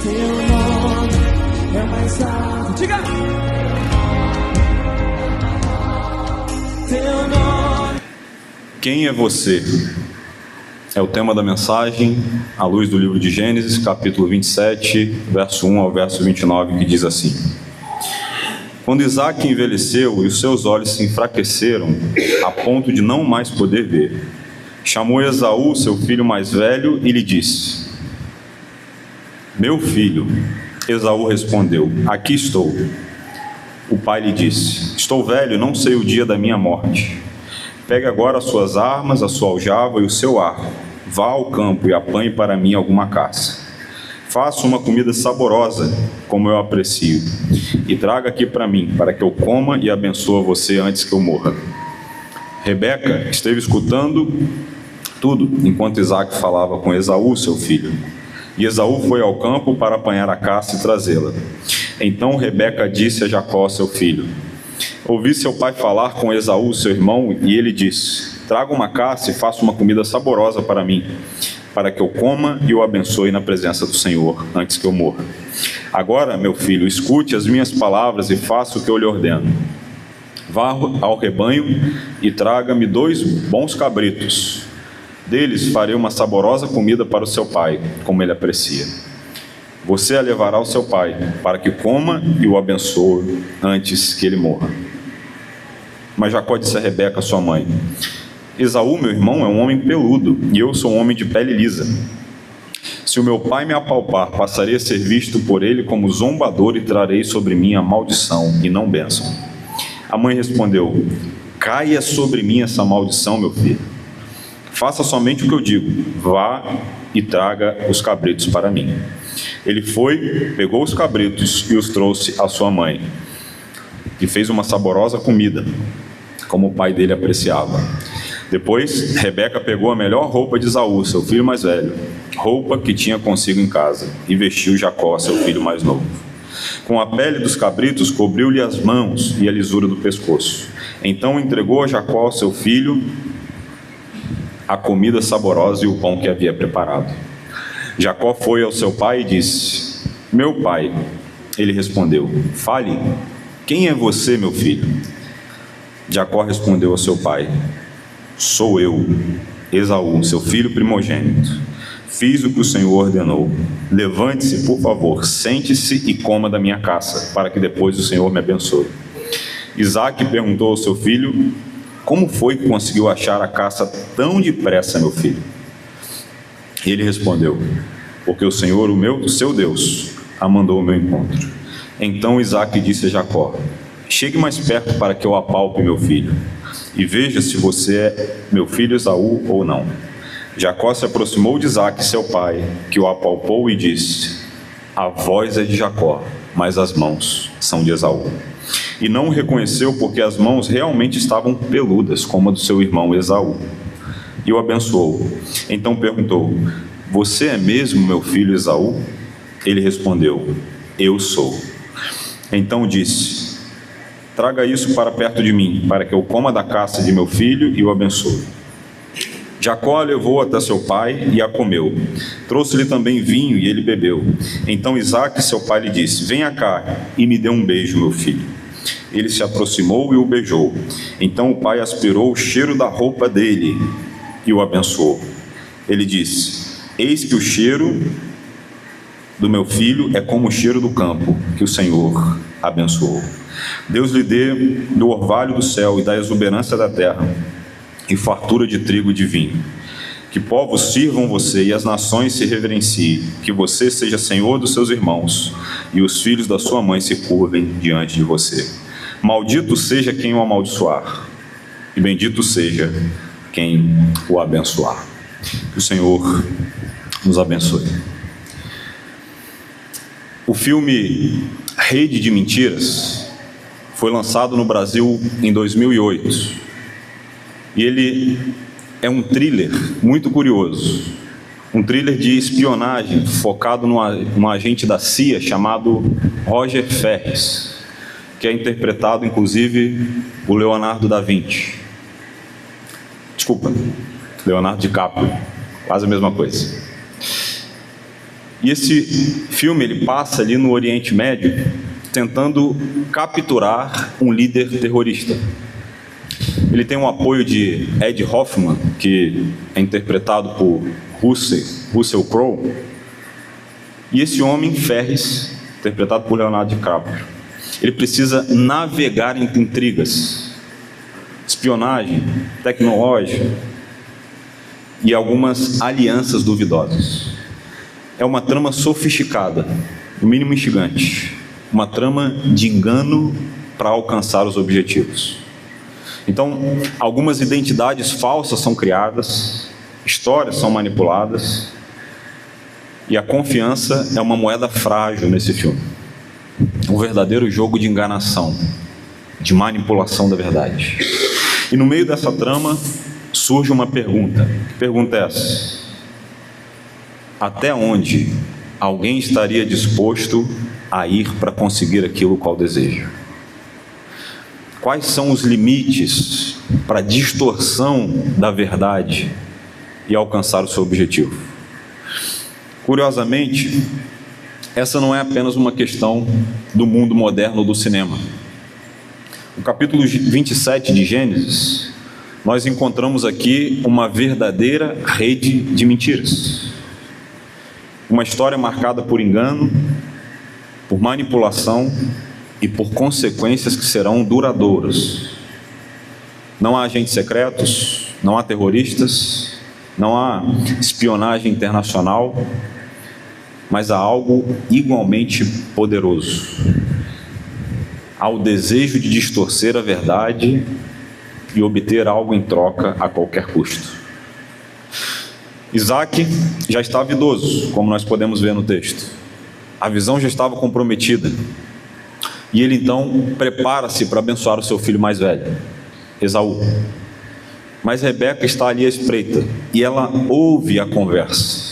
Teu nome é mais alto. Diga! Teu nome. Quem é você? É o tema da mensagem, à luz do livro de Gênesis, capítulo 27, verso 1 ao verso 29, que diz assim: Quando Isaque envelheceu e os seus olhos se enfraqueceram, a ponto de não mais poder ver, chamou Esaú, seu filho mais velho, e lhe disse: Meu filho. Esaú respondeu: Aqui estou. O pai lhe disse: Estou velho, não sei o dia da minha morte. Pegue agora as suas armas, a sua aljava e o seu arco. Vá ao campo e apanhe para mim alguma caça. Faça uma comida saborosa, como eu aprecio, e traga aqui para mim, para que eu coma e abençoe você antes que eu morra. Rebeca esteve escutando tudo enquanto Isaque falava com Esaú, seu filho. E Esaú foi ao campo para apanhar a caça e trazê-la. Então Rebeca disse a Jacó, seu filho: Ouvi seu pai falar com Esaú, seu irmão, e ele disse: Traga uma caça e faça uma comida saborosa para mim, para que eu coma e o abençoe na presença do Senhor, antes que eu morra. Agora, meu filho, escute as minhas palavras e faça o que eu lhe ordeno. Vá ao rebanho e traga-me 2 bons cabritos. Deles farei uma saborosa comida para o seu pai, como ele aprecia. Você a levará ao seu pai, para que coma e o abençoe antes que ele morra. Mas Jacó disse a Rebeca, sua mãe: Esaú, meu irmão, é um homem peludo, e eu sou um homem de pele lisa. Se o meu pai me apalpar, passarei a ser visto por ele como zombador e trarei sobre mim a maldição, e não bênção. A mãe respondeu: Caia sobre mim essa maldição, meu filho. Faça somente o que eu digo. Vá e traga os cabritos para mim. Ele foi, pegou os cabritos e os trouxe à sua mãe, que fez uma saborosa comida, como o pai dele apreciava. Depois, Rebeca pegou a melhor roupa de Esaú, seu filho mais velho, roupa que tinha consigo em casa, e vestiu Jacó, seu filho mais novo. Com a pele dos cabritos, cobriu-lhe as mãos e a lisura do pescoço. Então entregou a Jacó, seu filho, a comida saborosa e o pão que havia preparado. Jacó foi ao seu pai e disse: Meu pai. Ele respondeu: Fale, quem é você, meu filho? Jacó respondeu ao seu pai: Sou eu, Esaú, seu filho primogênito. Fiz o que o Senhor ordenou. Levante-se, por favor, sente-se e coma da minha caça, para que depois o Senhor me abençoe. Isaque perguntou ao seu filho: Como foi que conseguiu achar a caça tão depressa, meu filho? Ele respondeu: Porque o Senhor, o seu Deus, a mandou ao meu encontro. Então Isaque disse a Jacó: Chegue mais perto para que eu apalpe meu filho, e veja se você é meu filho Esaú ou não. Jacó se aproximou de Isaque, seu pai, que o apalpou e disse: A voz é de Jacó, mas as mãos são de Esaú. E não o reconheceu porque as mãos realmente estavam peludas, como a do seu irmão Esaú. E o abençoou. Então perguntou: Você é mesmo meu filho Esaú? Ele respondeu: Eu sou. Então disse: Traga isso para perto de mim, para que eu coma da caça de meu filho e o abençoe. Jacó a levou até seu pai e a comeu. Trouxe-lhe também vinho e ele bebeu. Então Isaque, seu pai, lhe disse: Venha cá e me dê um beijo, meu filho. Ele se aproximou e o beijou. Então o pai aspirou o cheiro da roupa dele e o abençoou. Ele disse: Eis que o cheiro do meu filho é como o cheiro do campo, que o Senhor abençoou. Deus lhe dê do orvalho do céu e da exuberância da terra, e fartura de trigo e de vinho. Que povos sirvam você e as nações se reverenciem. Que você seja senhor dos seus irmãos, e os filhos da sua mãe se curvem diante de você. Maldito seja quem o amaldiçoar, e bendito seja quem o abençoar. Que o Senhor nos abençoe. O filme Rede de Mentiras foi lançado no Brasil em 2008. E ele é um thriller muito curioso. Um thriller de espionagem focado num agente da CIA chamado Roger Ferris, que é interpretado, inclusive, por Leonardo da Vinci. Desculpa, Leonardo DiCaprio. Quase a mesma coisa. E esse filme ele passa ali no Oriente Médio, tentando capturar um líder terrorista. Ele tem o apoio de Ed Hoffman, que é interpretado por Russell Crowe, e esse homem, Ferris, interpretado por Leonardo DiCaprio, ele precisa navegar entre intrigas, espionagem tecnológica e algumas alianças duvidosas. É uma trama sofisticada, no mínimo instigante, uma trama de engano para alcançar os objetivos. Então, algumas identidades falsas são criadas, histórias são manipuladas, e a confiança é uma moeda frágil nesse filme. Um verdadeiro jogo de enganação, de manipulação da verdade. E no meio dessa trama surge uma pergunta. Que pergunta é essa? Até onde alguém estaria disposto a ir para conseguir aquilo qual deseja? Quais são os limites para a distorção da verdade e alcançar o seu objetivo? Curiosamente, essa não é apenas uma questão do mundo moderno do cinema. No capítulo 27 de Gênesis, nós encontramos aqui uma verdadeira rede de mentiras. Uma história marcada por engano, por manipulação e por consequências que serão duradouras. Não há agentes secretos, não há terroristas, não há espionagem internacional, mas há algo igualmente poderoso. Há o desejo de distorcer a verdade e obter algo em troca a qualquer custo. Isaac já estava idoso, como nós podemos ver no texto. A visão já estava comprometida. E ele então prepara-se para abençoar o seu filho mais velho, Esaú. Mas Rebeca está ali à espreita, e ela ouve a conversa.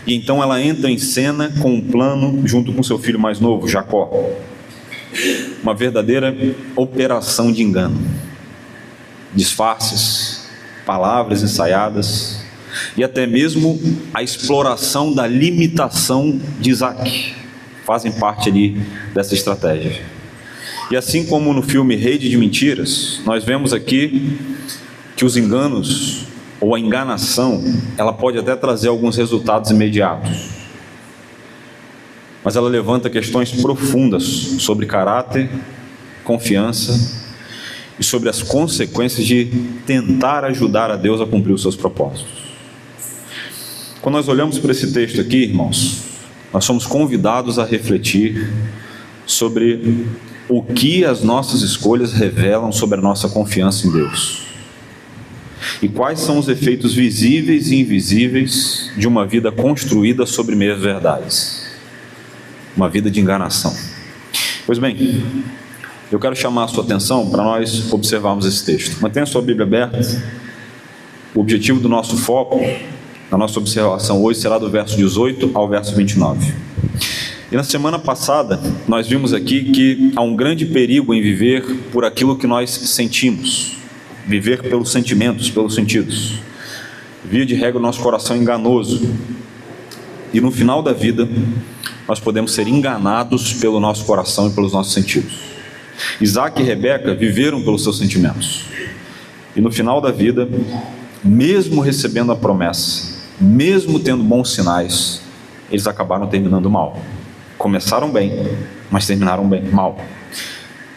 E então ela entra em cena com um plano junto com seu filho mais novo, Jacó. Uma verdadeira operação de engano. Disfarces, palavras ensaiadas, e até mesmo a exploração da limitação de Isaac fazem parte ali dessa estratégia. E assim como no filme Rede de Mentiras, nós vemos aqui que os enganos ou a enganação, ela pode até trazer alguns resultados imediatos, mas ela levanta questões profundas sobre caráter, confiança e sobre as consequências de tentar ajudar a Deus a cumprir os seus propósitos. Quando nós olhamos para esse texto aqui, irmãos, nós somos convidados a refletir sobre o que as nossas escolhas revelam sobre a nossa confiança em Deus. E quais são os efeitos visíveis e invisíveis de uma vida construída sobre meias verdades. Uma vida de enganação. Pois bem, eu quero chamar a sua atenção para nós observarmos esse texto. Mantenha a sua Bíblia aberta. O objetivo do nosso foco, da nossa observação hoje, será do verso 18 ao verso 29. E na semana passada, nós vimos aqui que há um grande perigo em viver por aquilo que nós sentimos. Viver pelos sentimentos, pelos sentidos. Via de regra, o nosso coração é enganoso. E no final da vida, nós podemos ser enganados pelo nosso coração e pelos nossos sentidos. Isaac e Rebeca viveram pelos seus sentimentos. E no final da vida, mesmo recebendo a promessa, mesmo tendo bons sinais, eles acabaram terminando mal. Começaram bem, mas terminaram mal.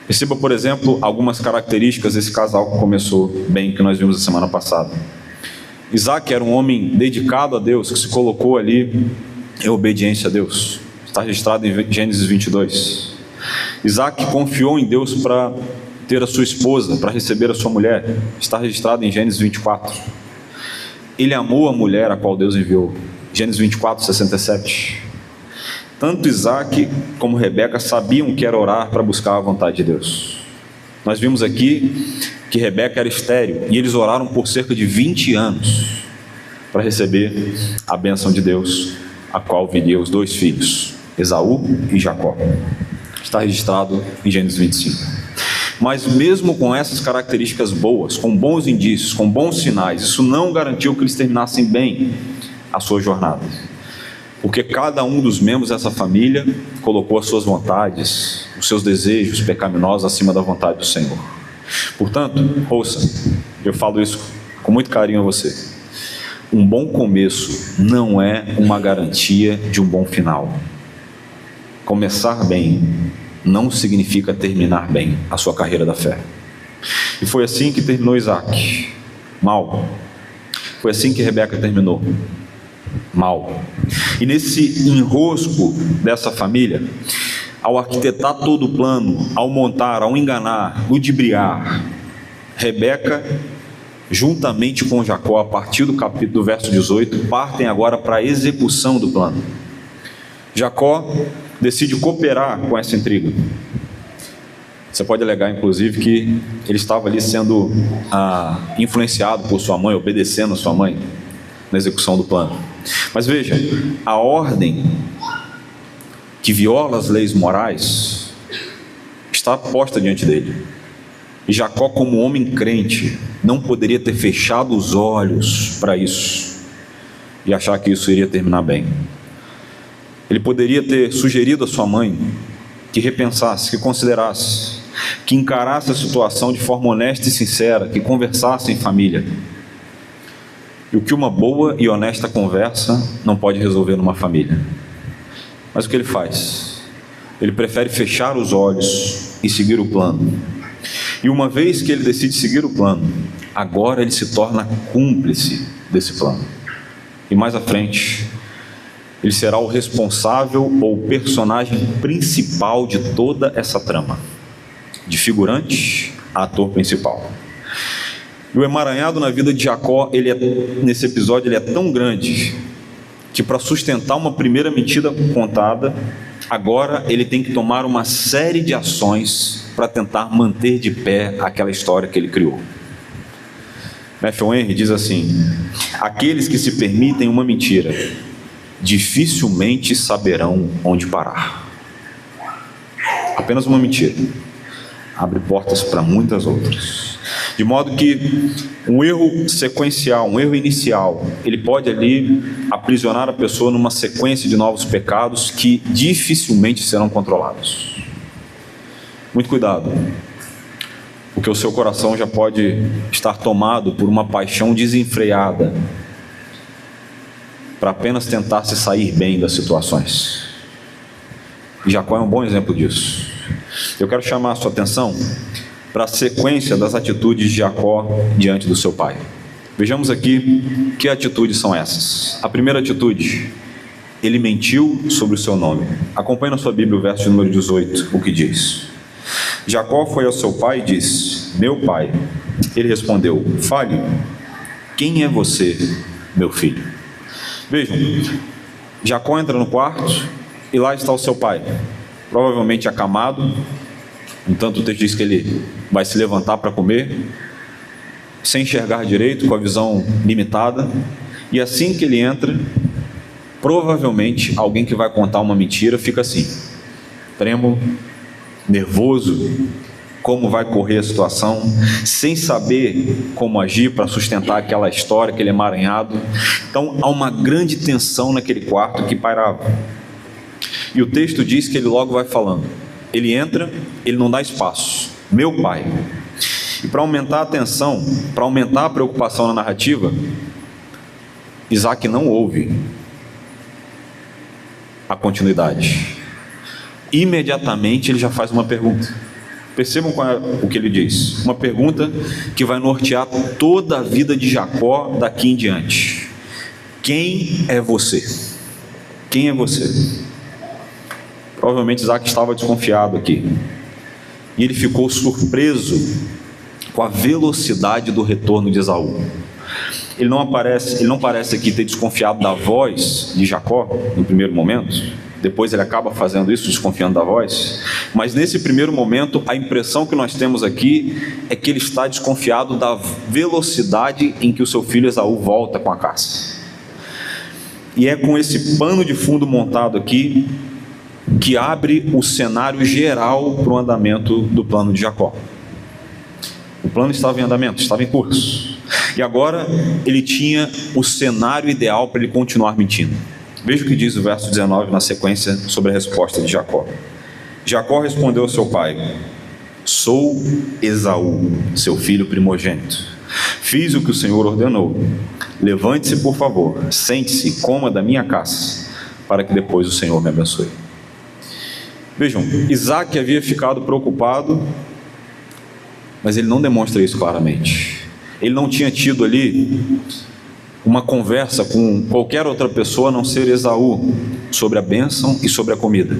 Perceba, por exemplo, algumas características desse casal que começou bem, que nós vimos na semana passada. Isaac era um homem dedicado a Deus, que se colocou ali em obediência a Deus. Está registrado em Gênesis 22. Isaac confiou em Deus para ter a sua esposa, para receber a sua mulher. Está registrado em Gênesis 24. Ele amou a mulher a qual Deus enviou. Gênesis 24, 67. Tanto Isaac como Rebeca sabiam que era orar para buscar a vontade de Deus. Nós vimos aqui que Rebeca era estéril, e eles oraram por cerca de 20 anos para receber a bênção de Deus, a qual viria os 2 filhos, Esaú e Jacó. Está registrado em Gênesis 25. Mas mesmo com essas características boas, com bons indícios, com bons sinais, isso não garantiu que eles terminassem bem a sua jornada. porque cada um dos membros dessa família colocou as suas vontades, os seus desejos pecaminosos acima da vontade do Senhor. Portanto, ouça, eu falo isso com muito carinho a você. Um bom começo não é uma garantia de um bom final. Começar bem não significa terminar bem a sua carreira da fé. E foi assim que terminou Isaac, mal. Foi assim que Rebeca terminou, mal. E nesse enrosco dessa família, ao arquitetar todo o plano, ao montar, ao enganar, ludibriar, Rebeca, juntamente com Jacó, a partir do verso 18, partem agora para a execução do plano. Jacó decide cooperar com essa intriga. Você pode alegar, inclusive, que ele estava ali sendo influenciado por sua mãe, obedecendo a sua mãe na execução do plano. Mas veja, a ordem que viola as leis morais está posta diante dele. E Jacó, como homem crente, não poderia ter fechado os olhos para isso e achar que isso iria terminar bem. Ele poderia ter sugerido à sua mãe que repensasse, que considerasse, que encarasse a situação de forma honesta e sincera, que conversasse em família. E o que uma boa e honesta conversa não pode resolver numa família. Mas o que ele faz? Ele prefere fechar os olhos e seguir o plano. E uma vez que ele decide seguir o plano, agora ele se torna cúmplice desse plano. E mais à frente, ele será o responsável ou o personagem principal de toda essa trama, de figurante a ator principal. E o emaranhado na vida de Jacó, nesse episódio, ele é tão grande que, para sustentar uma primeira mentira contada, agora ele tem que tomar uma série de ações para tentar manter de pé aquela história que ele criou. Matthew Henry diz assim: aqueles que se permitem uma mentira dificilmente saberão onde parar. Apenas uma mentira abre portas para muitas outras. De modo que um erro sequencial, um erro inicial, ele pode ali aprisionar a pessoa numa sequência de novos pecados que dificilmente serão controlados. Muito cuidado, porque o seu coração já pode estar tomado por uma paixão desenfreada para apenas tentar se sair bem das situações. E Jacó é um bom exemplo disso. Eu quero chamar a sua atenção para a sequência das atitudes de Jacó diante do seu pai. Vejamos aqui que atitudes são essas. A primeira atitude: ele mentiu sobre o seu nome. Acompanhe na sua Bíblia o verso número 18, o que diz: Jacó foi ao seu pai e disse: meu pai. Ele respondeu: fale, quem é você, meu filho? Vejam, Jacó entra no quarto e lá está o seu pai, provavelmente acamado. Entanto, o texto diz que ele vai se levantar para comer, sem enxergar direito, com a visão limitada. E assim que ele entra, provavelmente alguém que vai contar uma mentira fica assim, trêmulo, nervoso, como vai correr a situação, sem saber como agir para sustentar aquela história, aquele emaranhado. Então há uma grande tensão naquele quarto que pairava. E o texto diz que ele logo vai falando. Ele entra, ele não dá espaço. Meu pai. E para aumentar a tensão, para aumentar a preocupação na narrativa, Isaac não ouve a continuidade. Imediatamente ele já faz uma pergunta. Percebam o que ele diz. Uma pergunta que vai nortear toda a vida de Jacó daqui em diante. Quem é você? Quem é você? Provavelmente Isaac estava desconfiado aqui. E ele ficou surpreso com a velocidade do retorno de Esaú. Ele não parece aqui ter desconfiado da voz de Jacó no primeiro momento. Depois ele acaba fazendo isso, desconfiando da voz. Mas nesse primeiro momento, a impressão que nós temos aqui é que ele está desconfiado da velocidade em que o seu filho Esaú volta com a caça. E é com esse pano de fundo montado aqui que abre o cenário geral para o andamento do plano de Jacó. O plano estava em andamento, estava em curso. E agora ele tinha o cenário ideal para ele continuar mentindo. Veja o que diz o verso 19 na sequência sobre a resposta de Jacó. Jacó respondeu ao seu pai: sou Esaú, seu filho primogênito. Fiz o que o Senhor ordenou. Levante-se, por favor, sente-se, coma da minha caça, para que depois o Senhor me abençoe. Vejam, Isaac havia ficado preocupado, mas ele não demonstra isso claramente. Ele não tinha tido ali uma conversa com qualquer outra pessoa a não ser Esaú sobre a bênção e sobre a comida.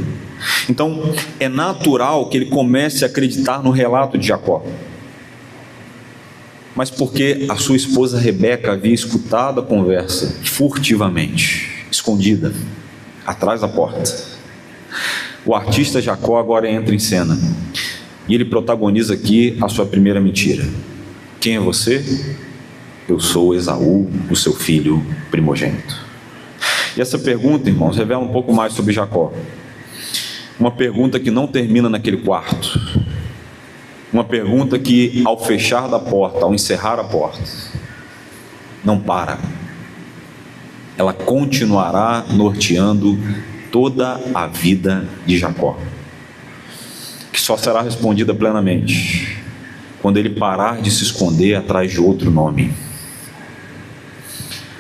Então é natural que ele comece a acreditar no relato de Jacó, mas porque a sua esposa Rebeca havia escutado a conversa furtivamente, escondida, atrás da porta. O artista Jacó agora entra em cena e ele protagoniza aqui a sua primeira mentira. Quem é você? Eu sou Esaú, o seu filho primogênito. E essa pergunta, irmãos, revela um pouco mais sobre Jacó. Uma pergunta que não termina naquele quarto. Uma pergunta que, ao fechar da porta, ao encerrar a porta, não para. Ela continuará norteando toda a vida de Jacó, que só será respondida plenamente quando ele parar de se esconder atrás de outro nome.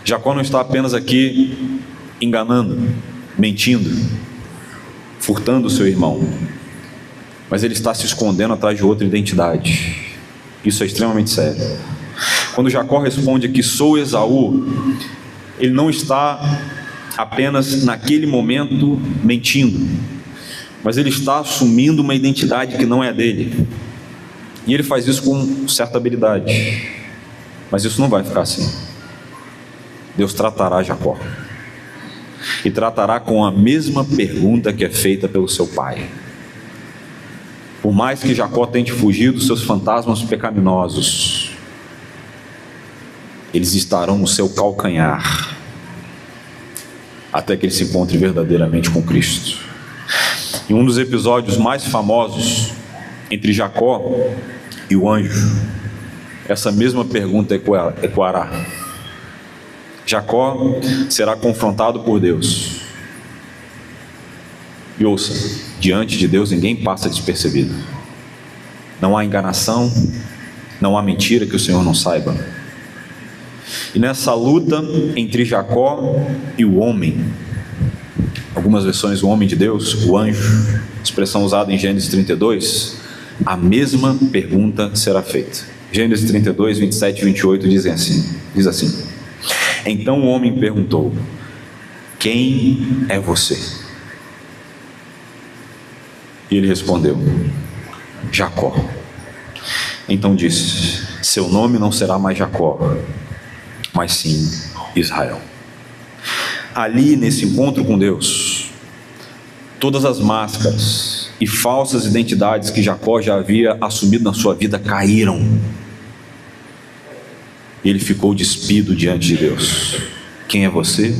Jacó não está apenas aqui enganando, mentindo, furtando o seu irmão, mas ele está se escondendo atrás de outra identidade. Isso é extremamente sério. Quando Jacó responde aqui, sou Esaú, ele não está apenas naquele momento mentindo, mas ele está assumindo uma identidade que não é dele. E ele faz isso com certa habilidade, mas isso não vai ficar assim. Deus tratará Jacó, e tratará com a mesma pergunta que é feita pelo seu pai. Por mais que Jacó tente fugir dos seus fantasmas pecaminosos, eles estarão no seu calcanhar, até que ele se encontre verdadeiramente com Cristo. Em um dos episódios mais famosos entre Jacó e o anjo, essa mesma pergunta ecoará. Jacó será confrontado por Deus. E ouça, diante de Deus ninguém passa despercebido. Não há enganação, não há mentira que o Senhor não saiba. E nessa luta entre Jacó e o homem, algumas versões o homem de Deus, o anjo, expressão usada em Gênesis 32, a mesma pergunta será feita. Gênesis 32, 27 e 28 diz assim: então o homem perguntou: quem é você? E ele respondeu: Jacó. Então disse: seu nome não será mais Jacó, mas sim Israel. Ali, nesse encontro com Deus, todas as máscaras e falsas identidades que Jacó já havia assumido na sua vida caíram. E ele ficou despido diante de Deus. Quem é você?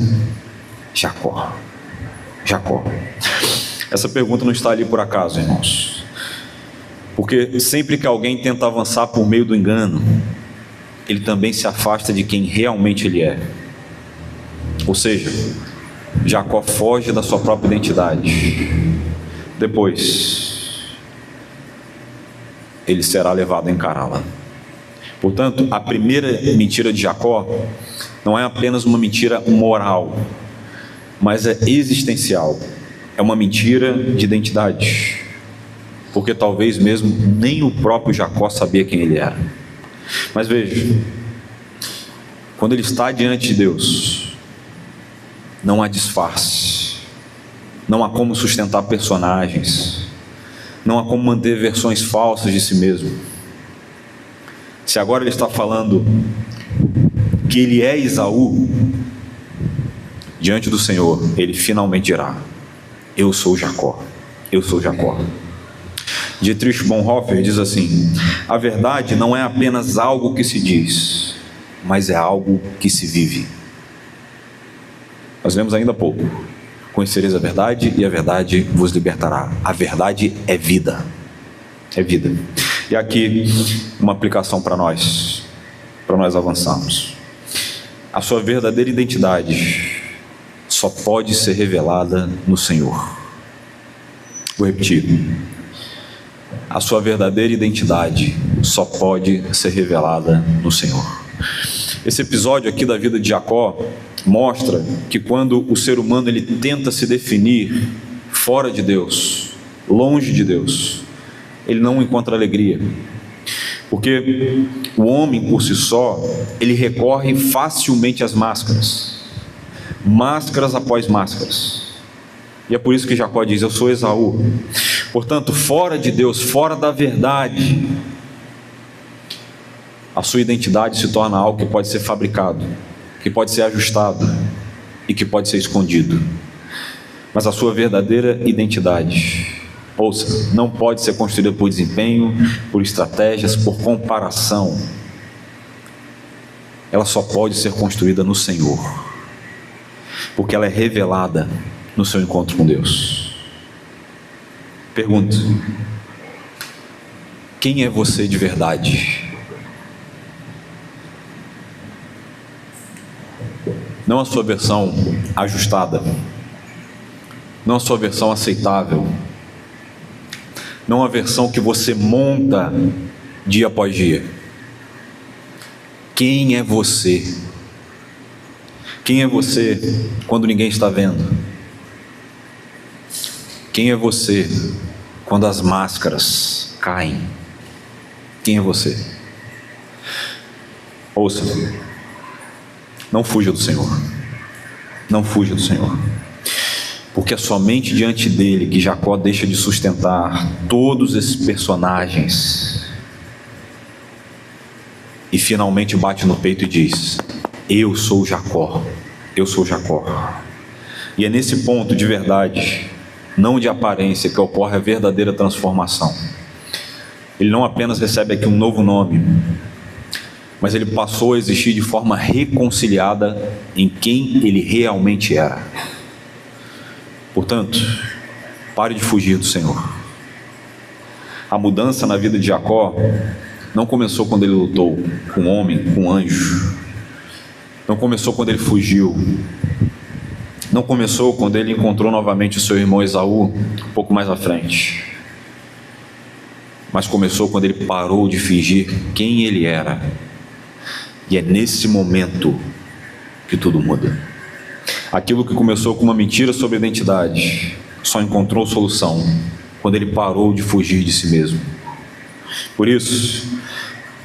Jacó. Jacó. Essa pergunta não está ali por acaso, irmãos, porque sempre que alguém tenta avançar por meio do engano, ele também se afasta de quem realmente ele é. Ou seja, Jacó foge da sua própria identidade. Depois, ele será levado a encará-la. Portanto, a primeira mentira de Jacó não é apenas uma mentira moral, mas é existencial. É uma mentira de identidade, porque talvez mesmo nem o próprio Jacó sabia quem ele era. Mas veja, quando ele está diante de Deus, não há disfarce, não há como sustentar personagens, não há como manter versões falsas de si mesmo. Se agora ele está falando que ele é Esaú, diante do Senhor, ele finalmente dirá: eu sou Jacó, eu sou Jacó. Dietrich Bonhoeffer diz assim: a verdade não é apenas algo que se diz, mas é algo que se vive. Nós lemos ainda há pouco: conhecereis a verdade e a verdade vos libertará. A verdade é vida, é vida. E aqui uma aplicação para nós avançarmos. A sua verdadeira identidade só pode ser revelada no Senhor. Vou repetir. A sua verdadeira identidade só pode ser revelada no Senhor. Esse episódio aqui da vida de Jacó mostra que quando o ser humano ele tenta se definir fora de Deus, longe de Deus, ele não encontra alegria. Porque o homem por si só, ele recorre facilmente às máscaras. Máscaras após máscaras. E é por isso que Jacó diz: eu sou Esaú. Portanto, fora de Deus, fora da verdade, a sua identidade se torna algo que pode ser fabricado, que pode ser ajustado e que pode ser escondido. Mas a sua verdadeira identidade, ouça, não pode ser construída por desempenho, por estratégias, por comparação. Ela só pode ser construída no Senhor, porque ela é revelada no seu encontro com Deus. Pergunto: quem é você de verdade? Não a sua versão ajustada, não a sua versão aceitável, não a versão que você monta dia após dia. Quem é você? Quem é você quando ninguém está vendo? Quem é você quando as máscaras caem? Quem é você? Ouça, não fuja do Senhor. Não fuja do Senhor. Porque é somente diante dele que Jacó deixa de sustentar todos esses personagens e finalmente bate no peito e diz: eu sou Jacó, eu sou Jacó. E é nesse ponto de verdade, não de aparência, que ocorre a verdadeira transformação. Ele não apenas recebe aqui um novo nome, mas ele passou a existir de forma reconciliada em quem ele realmente era. Portanto, pare de fugir do Senhor. A mudança na vida de Jacó não começou quando ele lutou com um homem, com um anjo. Não começou quando ele fugiu. Não começou quando ele encontrou novamente o seu irmão Esaú, um pouco mais à frente. Mas começou quando ele parou de fingir quem ele era. E é nesse momento que tudo muda. Aquilo que começou com uma mentira sobre a identidade só encontrou solução quando ele parou de fugir de si mesmo. Por isso,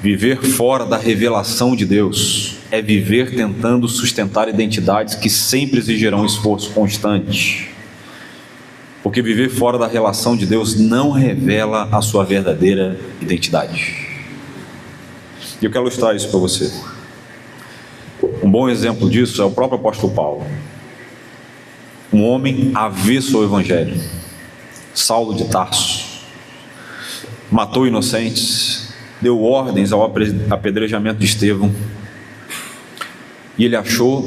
viver fora da revelação de Deus é viver tentando sustentar identidades que sempre exigirão esforço constante. Porque viver fora da relação de Deus não revela a sua verdadeira identidade. E eu quero ilustrar isso para você. Um bom exemplo disso é o próprio apóstolo Paulo. Um homem avesso ao evangelho, Saulo de Tarso, matou inocentes, deu ordens ao apedrejamento de Estevão, e ele achou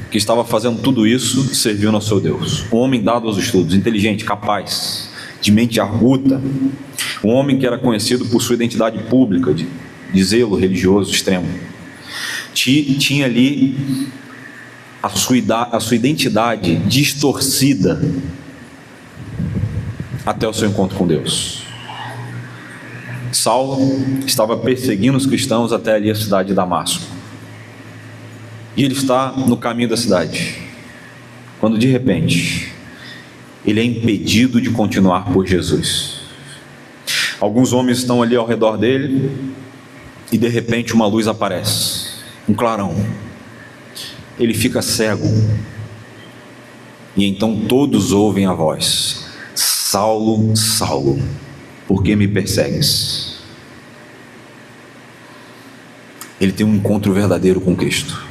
que estava fazendo tudo isso servindo ao seu Deus. Um homem dado aos estudos, inteligente, capaz, de mente arguta, um homem que era conhecido por sua identidade pública, de zelo religioso extremo. Tinha ali a sua identidade distorcida até o seu encontro com Deus. Saulo estava perseguindo os cristãos até ali a cidade de Damasco. E ele está no caminho da cidade, quando de repente ele é impedido de continuar por Jesus. Alguns homens estão ali ao redor dele e de repente uma luz aparece, um clarão. Ele fica cego e então todos ouvem a voz: Saulo, Saulo, por que me persegues? Ele tem um encontro verdadeiro com Cristo.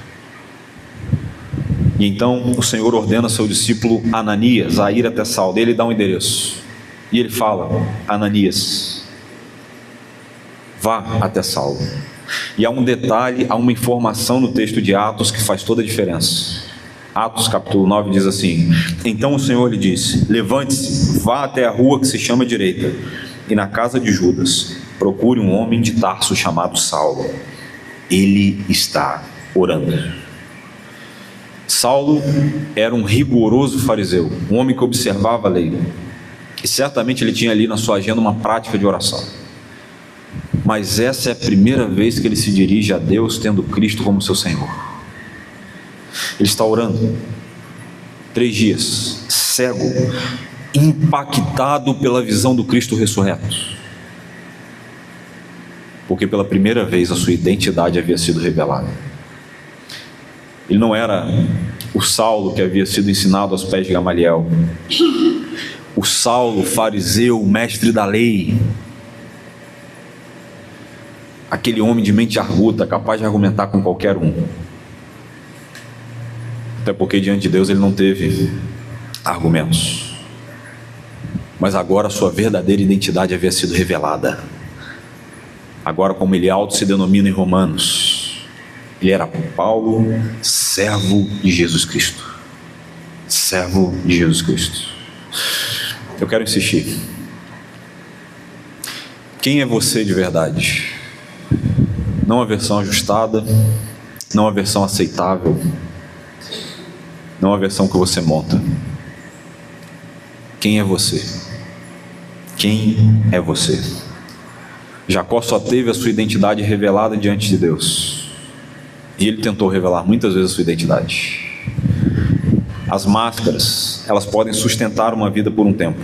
E então o Senhor ordena ao seu discípulo Ananias a ir até Saulo. Ele dá um endereço e ele fala: Ananias, vá até Saulo. E há um detalhe, há uma informação no texto de Atos que faz toda a diferença. Atos capítulo 9 diz assim: então o Senhor lhe disse: levante-se, vá até a rua que se chama Direita, e na casa de Judas procure um homem de Tarso chamado Saulo. Ele está orando. Saulo era um rigoroso fariseu, um homem que observava a lei, e certamente ele tinha ali na sua agenda uma prática de oração. Mas essa é a primeira vez que ele se dirige a Deus tendo Cristo como seu Senhor. Ele está orando 3 dias, cego, impactado pela visão do Cristo ressurreto, porque pela primeira vez a sua identidade havia sido revelada. Ele não era o Saulo que havia sido ensinado aos pés de Gamaliel, o Saulo fariseu, mestre da lei, aquele homem de mente arguta, capaz de argumentar com qualquer um, até porque diante de Deus ele não teve argumentos. Mas agora a sua verdadeira identidade havia sido revelada. Agora, como ele auto se denomina em Romanos, ele era Paulo, servo de Jesus Cristo. Servo de Jesus Cristo. Eu quero insistir. Quem é você de verdade? Não a versão ajustada, não a versão aceitável, não a versão que você monta. Quem é você? Quem é você? Jacó só teve a sua identidade revelada diante de Deus, e ele tentou revelar muitas vezes a sua identidade. As máscaras, elas podem sustentar uma vida por um tempo,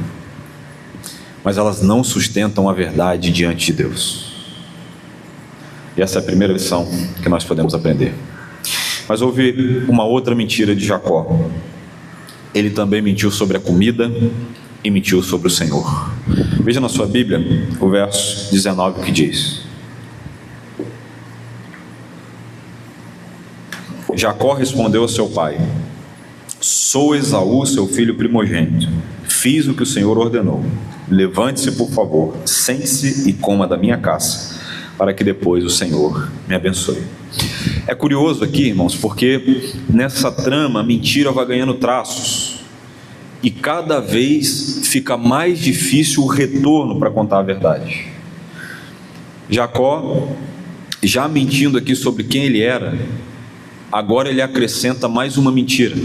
mas elas não sustentam a verdade diante de Deus. E essa é a primeira lição que nós podemos aprender. Mas houve uma outra mentira de Jacó. Ele também mentiu sobre a comida e mentiu sobre o Senhor. Veja na sua Bíblia o verso 19 que diz: Jacó respondeu a seu pai: sou Esaú, seu filho primogênito. Fiz o que o Senhor ordenou. Levante-se, por favor, sente-se e coma da minha caça, para que depois o Senhor me abençoe. É curioso aqui, irmãos, porque nessa trama a mentira vai ganhando traços, e cada vez fica mais difícil o retorno para contar a verdade. Jacó, já mentindo aqui sobre quem ele era, agora ele acrescenta mais uma mentira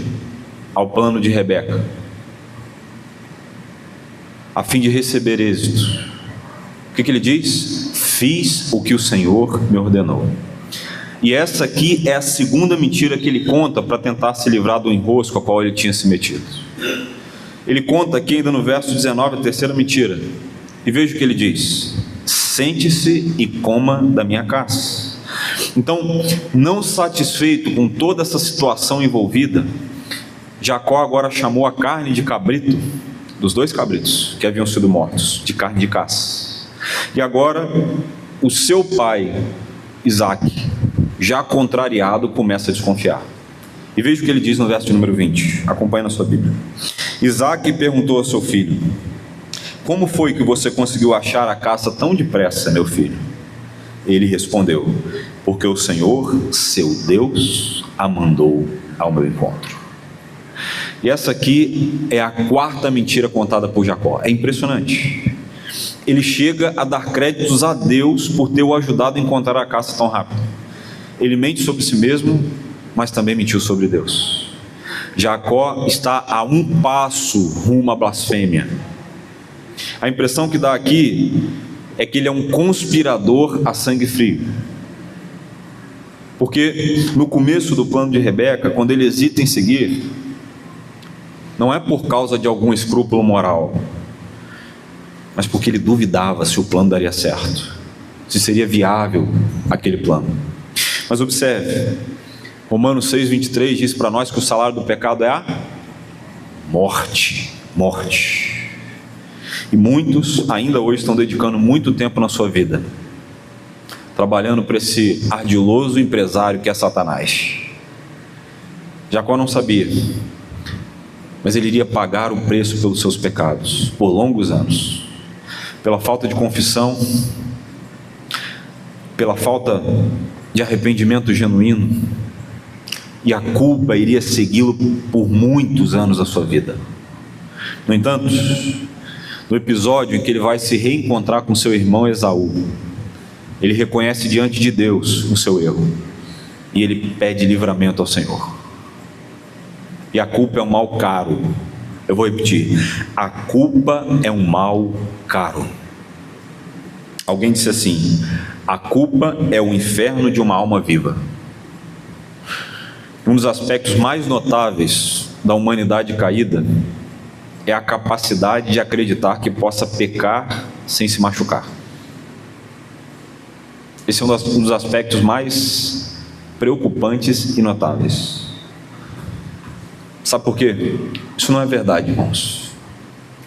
ao plano de Rebeca, a fim de receber êxito. O que ele diz? Fiz o que o Senhor me ordenou. E essa aqui é a segunda mentira que ele conta para tentar se livrar do enrosco a qual ele tinha se metido. Ele conta aqui ainda no verso 19 a terceira mentira, e veja o que ele diz: sente-se e coma da minha caça. Então, não satisfeito com toda essa situação envolvida, Jacó agora chamou a carne de cabrito, dos 2 cabritos que haviam sido mortos, de carne de caça. E agora o seu pai Isaque, já contrariado, começa a desconfiar. E veja o que ele diz no verso de número 20, acompanhe na sua Bíblia. Isaque perguntou ao seu filho: como foi que você conseguiu achar a caça tão depressa, meu filho? Ele respondeu: porque o Senhor, seu Deus, a mandou ao meu encontro. E essa aqui é a 4ª mentira contada por Jacó. É impressionante. Ele chega a dar créditos a Deus por ter o ajudado a encontrar a caça tão rápido. Ele mente sobre si mesmo, mas também mentiu sobre Deus. Jacó está a um passo rumo à blasfêmia. A impressão que dá aqui é que ele é um conspirador a sangue frio. Porque no começo do plano de Rebeca, quando ele hesita em seguir, não é por causa de algum escrúpulo moral, mas porque ele duvidava se o plano daria certo, se seria viável aquele plano. Mas observe, Romanos 6,23 diz para nós que o salário do pecado é a morte. Morte. E muitos ainda hoje estão dedicando muito tempo na sua vida trabalhando para esse ardiloso empresário que é Satanás. Jacó não sabia, mas ele iria pagar o preço pelos seus pecados por longos anos, pela falta de confissão, pela falta de arrependimento genuíno, e a culpa iria segui-lo por muitos anos da sua vida. No entanto, no episódio em que ele vai se reencontrar com seu irmão Esaú, ele reconhece diante de Deus o seu erro, e ele pede livramento ao Senhor. E a culpa é um mal caro. Eu vou repetir: a culpa é um mal caro. Alguém disse assim: a culpa é o inferno de uma alma viva. Um dos aspectos mais notáveis da humanidade caída é a capacidade de acreditar que possa pecar sem se machucar. Esse é um dos aspectos mais preocupantes e notáveis. Sabe por quê? Isso não é verdade, irmãos.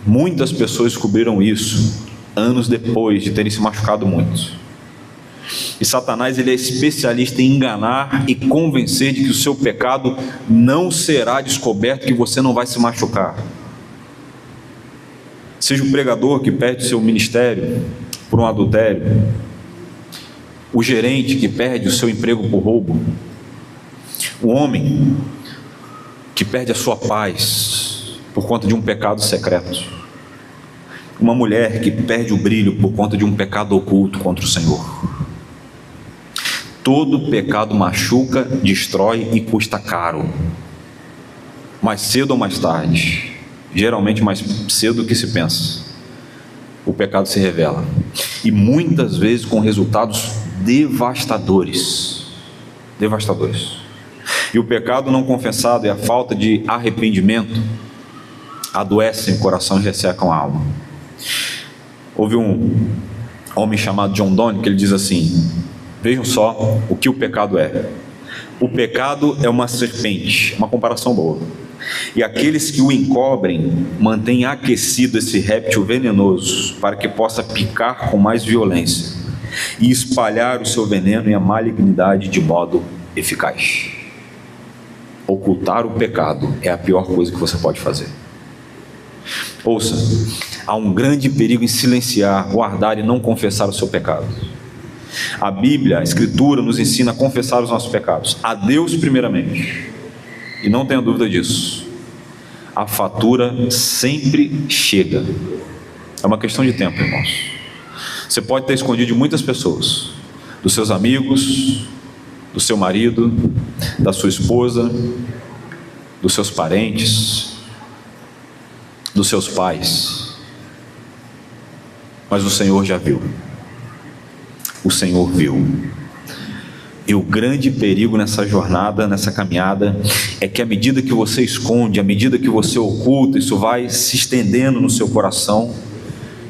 Muitas pessoas descobriram isso anos depois de terem se machucado muito. E Satanás, ele é especialista em enganar e convencer de que o seu pecado não será descoberto, que você não vai se machucar. Seja o pregador que perde o seu ministério por um adultério, o gerente que perde o seu emprego por roubo, o homem que perde a sua paz por conta de um pecado secreto, uma mulher que perde o brilho por conta de um pecado oculto contra o Senhor. Todo pecado machuca, destrói e custa caro. Mais cedo ou mais tarde, geralmente mais cedo do que se pensa, o pecado se revela. E muitas vezes com resultados devastadores. Devastadores. E o pecado não confessado e a falta de arrependimento adoecem o coração e ressecam a alma. Houve um homem chamado John Donne que ele diz assim: vejam só o que o pecado é. O pecado é uma serpente, uma comparação boa. E aqueles que o encobrem mantêm aquecido esse réptil venenoso para que possa picar com mais violência e espalhar o seu veneno e a malignidade de modo eficaz. Ocultar o pecado é a pior coisa que você pode fazer. Ouça, há um grande perigo em silenciar, guardar e não confessar o seu pecado. A Bíblia, a Escritura, nos ensina a confessar os nossos pecados, a Deus primeiramente, e não tenha dúvida disso, a fatura sempre chega. É uma questão de tempo, irmãos. Você pode ter escondido de muitas pessoas, dos seus amigos, do seu marido, da sua esposa, dos seus parentes, dos seus pais, mas o Senhor já viu. O Senhor viu. E o grande perigo nessa jornada, nessa caminhada, é que à medida que você esconde, à medida que você oculta, isso vai se estendendo no seu coração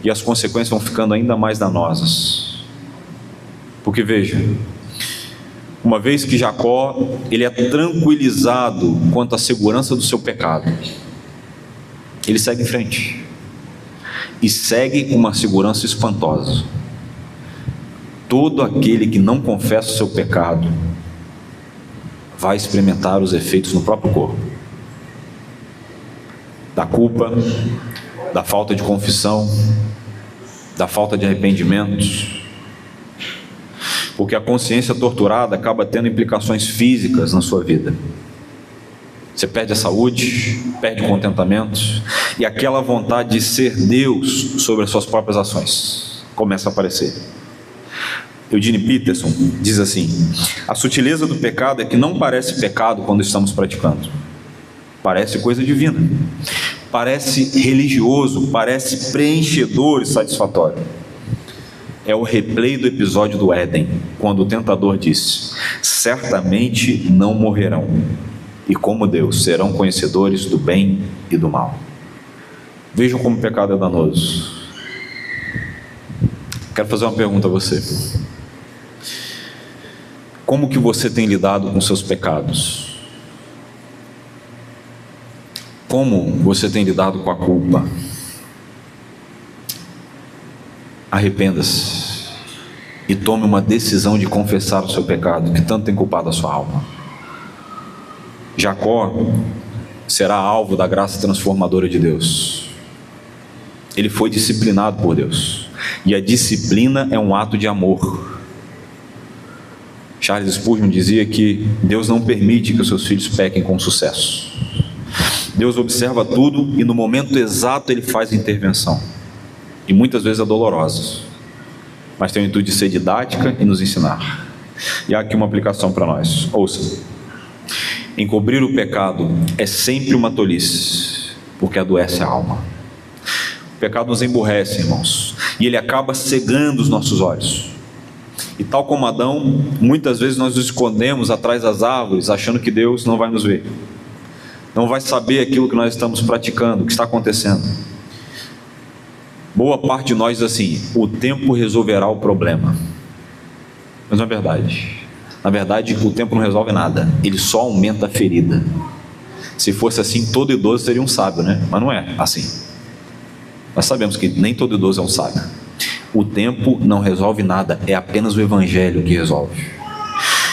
e as consequências vão ficando ainda mais danosas. Porque veja, uma vez que Jacó, ele é tranquilizado quanto à segurança do seu pecado, ele segue em frente e segue com uma segurança espantosa. Todo aquele que não confessa o seu pecado vai experimentar os efeitos no próprio corpo da culpa, da falta de confissão, da falta de arrependimento, porque a consciência torturada acaba tendo implicações físicas na sua vida. Você perde a saúde, perde o contentamento, e aquela vontade de ser Deus sobre as suas próprias ações começa a aparecer. Eugene Peterson diz assim: a sutileza do pecado é que não parece pecado quando estamos praticando. Parece coisa divina, parece religioso, parece preenchedor e satisfatório. É o replay do episódio do Éden, quando o tentador disse: certamente não morrerão, e como Deus serão conhecedores do bem e do mal. Vejam como o pecado é danoso. Quero fazer uma pergunta a você: como que você tem lidado com seus pecados? Como você tem lidado com a culpa? Arrependa-se e tome uma decisão de confessar o seu pecado, que tanto tem culpado a sua alma. Jacó será alvo da graça transformadora de Deus. Ele foi disciplinado por Deus, e a disciplina é um ato de amor. Charles Spurgeon dizia que Deus não permite que os seus filhos pequem com sucesso. Deus observa tudo e no momento exato Ele faz a intervenção, e muitas vezes é dolorosa, mas tem o intuito de ser didática e nos ensinar. E há aqui uma aplicação para nós. Ouça: Encobrir o pecado é sempre uma tolice, porque adoece a alma. O pecado nos emburrece, irmãos, e ele acaba cegando os nossos olhos. E tal como Adão, muitas vezes nós nos escondemos atrás das árvores, achando que Deus não vai nos ver, não vai saber aquilo que nós estamos praticando, o que está acontecendo. Boa parte de nós diz assim: o tempo resolverá o problema. Mas não é verdade. Na verdade, o tempo não resolve nada, ele só aumenta a ferida. Se fosse assim, todo idoso seria um sábio, né? Mas não é assim. Nós sabemos que nem todo idoso é um sábio. O tempo não resolve nada, é apenas o Evangelho que resolve.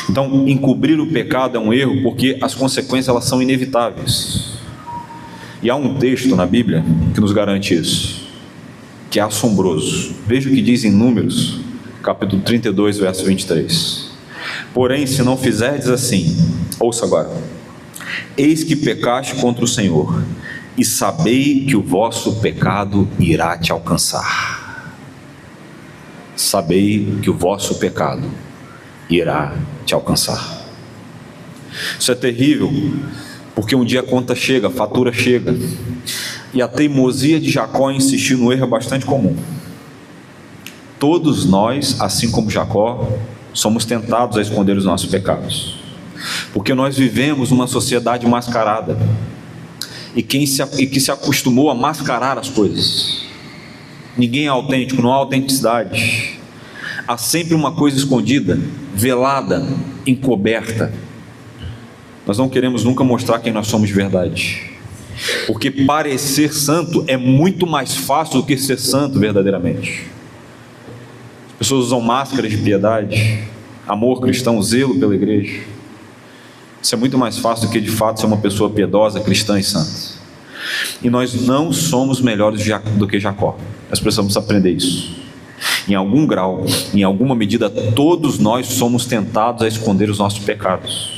Então, encobrir o pecado é um erro, porque as consequências elas são inevitáveis. E há um texto na Bíblia que nos garante isso, que é assombroso. Veja o que diz em Números, capítulo 32, verso 23. Porém, se não fizerdes assim, ouça agora: eis que pecaste contra o Senhor, e sabei que o vosso pecado irá te alcançar. Sabei que o vosso pecado irá te alcançar. Isso é terrível, porque um dia a conta chega, a fatura chega, e a teimosia de Jacó em insistir no erro é bastante comum. Todos nós, assim como Jacó, somos tentados a esconder os nossos pecados, porque nós vivemos numa sociedade mascarada, e que se acostumou a mascarar as coisas. Ninguém é autêntico, não há autenticidade. Há sempre uma coisa escondida, velada, encoberta. Nós não queremos nunca mostrar quem nós somos de verdade, porque parecer santo é muito mais fácil do que ser santo verdadeiramente. As pessoas usam máscaras de piedade, amor cristão, zelo pela igreja. Isso é muito mais fácil do que de fato ser uma pessoa piedosa, cristã e santa. E nós não somos melhores do que Jacó. Nós precisamos aprender isso. Em algum grau, em alguma medida, todos nós somos tentados a esconder os nossos pecados.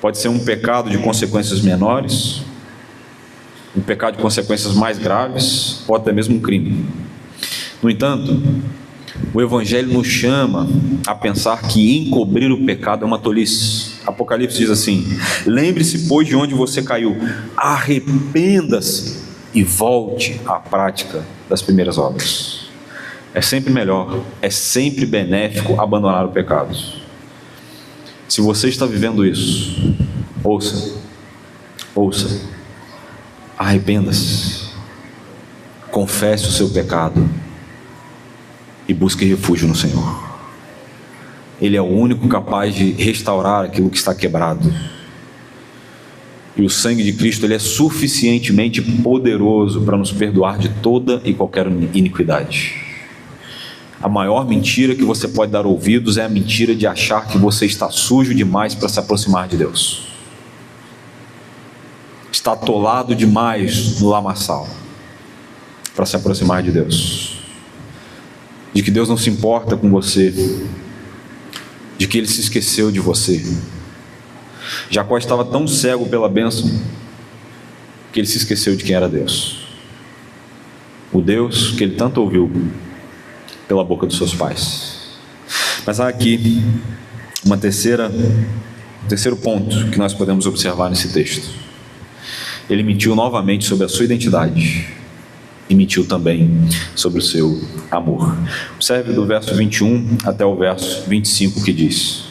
Pode ser um pecado de consequências menores, um pecado de consequências mais graves, ou até mesmo um crime. No entanto, o Evangelho nos chama a pensar que encobrir o pecado é uma tolice. Apocalipse diz assim: lembre-se, pois, de onde você caiu, arrependa-se e volte à prática das primeiras obras. É sempre melhor, é sempre benéfico abandonar o pecado. Se você está vivendo isso, ouça, arrependa-se, confesse o seu pecado e busque refúgio no Senhor. Ele é o único capaz de restaurar aquilo que está quebrado. E o sangue de Cristo, ele é suficientemente poderoso para nos perdoar de toda e qualquer iniquidade. A maior mentira que você pode dar ouvidos é a mentira de achar que você está sujo demais para se aproximar de Deus. Está atolado demais no lamaçal para se aproximar de Deus. De que Deus não se importa com você, de que Ele se esqueceu de você. Jacó estava tão cego pela bênção que ele se esqueceu de quem era Deus, o Deus que ele tanto ouviu pela boca dos seus pais. Mas há aqui um terceiro ponto que nós podemos observar nesse texto. Ele mentiu novamente sobre a sua identidade e mentiu também sobre o seu amor. Observe do verso 21 até o verso 25 que diz: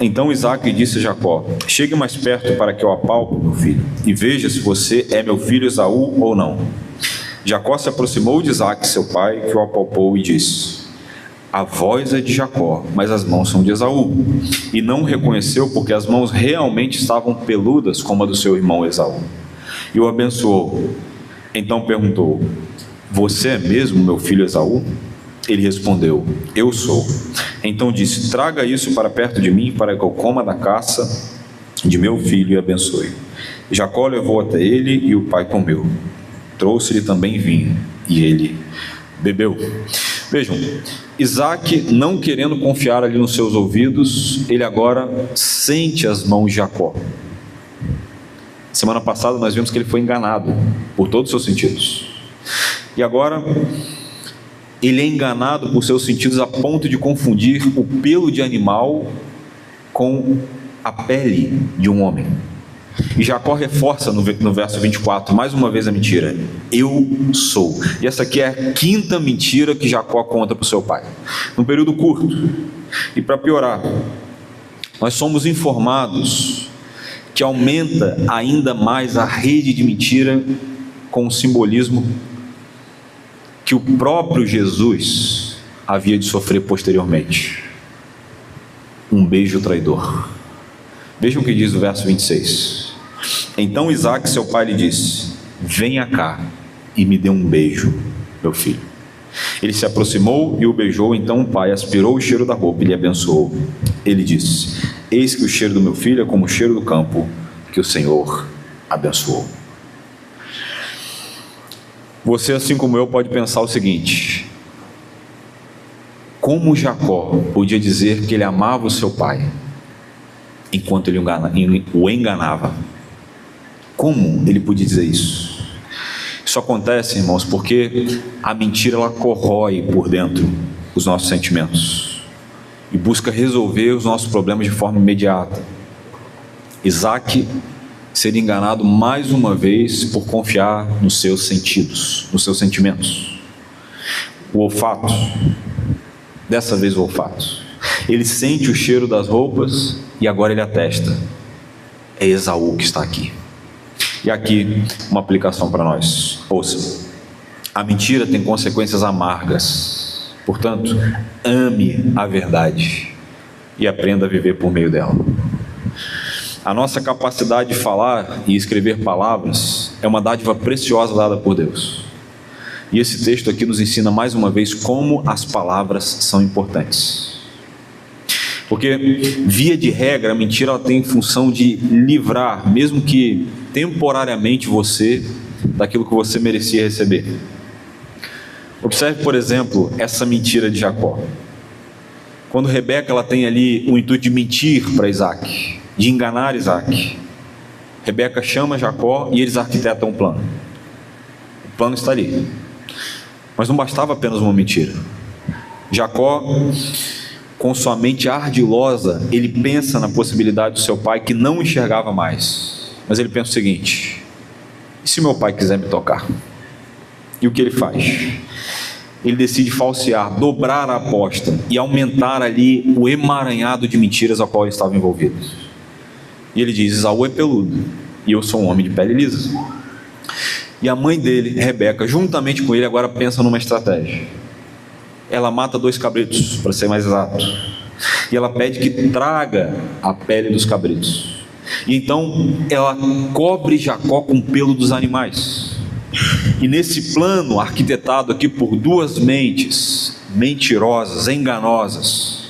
então Isaque disse a Jacó: chegue mais perto para que eu apalpe, meu filho, e veja se você é meu filho Esaú ou não. Jacó se aproximou de Isaque, seu pai, que o apalpou e disse: a voz é de Jacó, mas as mãos são de Esaú. E não o reconheceu, porque as mãos realmente estavam peludas como a do seu irmão Esaú. E o abençoou. Então perguntou: você é mesmo meu filho Esaú? Ele respondeu: eu sou. Então disse: traga isso para perto de mim, para que eu coma da caça de meu filho e abençoe. Jacó levou até ele e o pai comeu. Trouxe-lhe também vinho e ele bebeu. Vejam, Isaque, não querendo confiar ali nos seus ouvidos, ele agora sente as mãos de Jacó. Semana passada nós vimos que ele foi enganado por todos os seus sentidos. E agora ele é enganado por seus sentidos a ponto de confundir o pelo de animal com a pele de um homem. E Jacó reforça no verso 24, mais uma vez a mentira: eu sou. E essa aqui é a quinta mentira que Jacó conta para o seu pai, num período curto. E para piorar, nós somos informados que aumenta ainda mais a rede de mentira com o simbolismo que o próprio Jesus havia de sofrer posteriormente: um beijo traidor. Vejam o que diz o verso 26. Então Isaque, seu pai, lhe disse: venha cá e me dê um beijo, meu filho. Ele se aproximou e o beijou. Então o pai aspirou o cheiro da roupa e lhe abençoou. Ele disse: eis que o cheiro do meu filho é como o cheiro do campo que o Senhor abençoou. Você, assim como eu, pode pensar o seguinte: como Jacó podia dizer que ele amava o seu pai enquanto ele o enganava? Como ele podia dizer isso? Isso acontece, irmãos, porque a mentira, ela corrói por dentro os nossos sentimentos e busca resolver os nossos problemas de forma imediata. Isaque seria enganado mais uma vez por confiar nos seus sentidos, nos seus sentimentos. O olfato, dessa vez o olfato. Ele sente o cheiro das roupas e agora ele atesta: é Esaú que está aqui. E aqui uma aplicação para nós. Ouça: a mentira tem consequências amargas. Portanto, ame a verdade e aprenda a viver por meio dela. A nossa capacidade de falar e escrever palavras é uma dádiva preciosa dada por Deus. E esse texto aqui nos ensina mais uma vez como as palavras são importantes. Porque, via de regra, a mentira, ela tem função de livrar, mesmo que temporariamente, você daquilo que você merecia receber. Observe, por exemplo, essa mentira de Jacó. Quando Rebeca, ela tem ali o intuito de mentir para Isaque, de enganar Isaque, Rebeca chama Jacó e eles arquitetam um plano. O plano está ali. Mas não bastava apenas uma mentira. Jacó, com sua mente ardilosa, ele pensa na possibilidade do seu pai, que não enxergava mais. Mas ele pensa o seguinte: e se meu pai quiser me tocar? E o que ele faz? Ele decide falsear, dobrar a aposta e aumentar ali o emaranhado de mentiras ao qual ele estava envolvido. E ele diz: Esaú é peludo e eu sou um homem de pele lisa. E a mãe dele, Rebeca, juntamente com ele, agora pensa numa estratégia. Ela mata 2 cabritos, para ser mais exato, e ela pede que traga a pele dos cabritos. E então ela cobre Jacó com o pelo dos animais. E nesse plano, arquitetado aqui por 2 mentes mentirosas, enganadoras,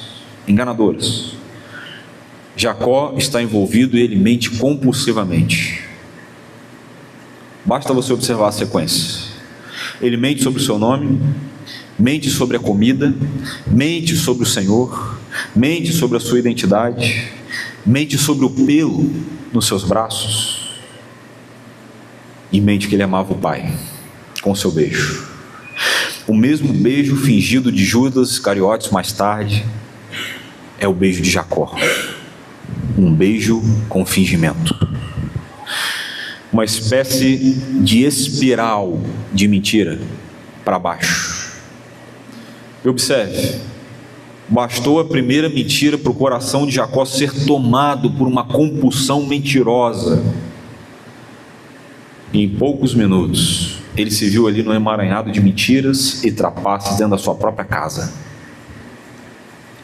Jacó está envolvido e ele mente compulsivamente. Basta você observar a sequência. Ele mente sobre o seu nome, mente sobre a comida, mente sobre o Senhor, mente sobre a sua identidade, mente sobre o pelo nos seus braços, e mente que ele amava o pai com o seu beijo. O mesmo beijo fingido de Judas Iscariotes mais tarde é o beijo de Jacó. Um beijo com fingimento. Uma espécie de espiral de mentira para baixo. E observe, bastou a primeira mentira para o coração de Jacó ser tomado por uma compulsão mentirosa. E em poucos minutos, ele se viu ali no emaranhado de mentiras e trapaças dentro da sua própria casa,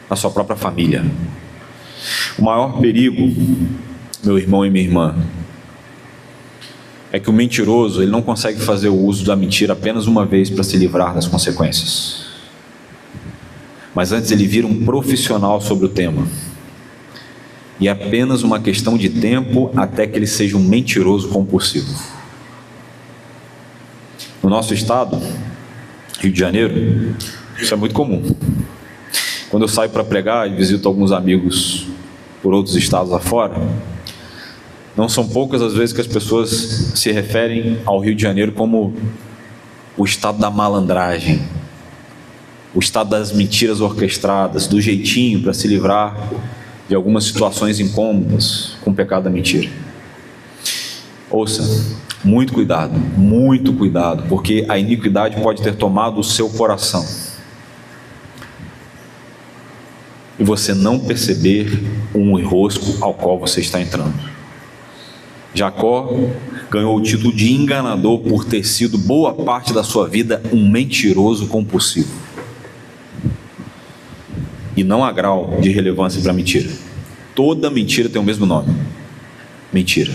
da sua própria família. O maior perigo, meu irmão e minha irmã, é que o mentiroso, ele não consegue fazer o uso da mentira apenas uma vez para se livrar das consequências. Mas antes ele vira um profissional sobre o tema. E é apenas uma questão de tempo até que ele seja um mentiroso compulsivo. No nosso estado, Rio de Janeiro, isso é muito comum. Quando eu saio para pregar e visito alguns amigos por outros estados afora, não são poucas as vezes que as pessoas se referem ao Rio de Janeiro como o estado da malandragem, o estado das mentiras orquestradas, do jeitinho para se livrar de algumas situações incômodas com o pecado da mentira. Ouça, muito cuidado, porque a iniquidade pode ter tomado o seu coração e você não perceber um enrosco ao qual você está entrando. Jacó ganhou o título de enganador por ter sido boa parte da sua vida um mentiroso compulsivo. E não há grau de relevância para mentira. Toda mentira tem o mesmo nome: mentira.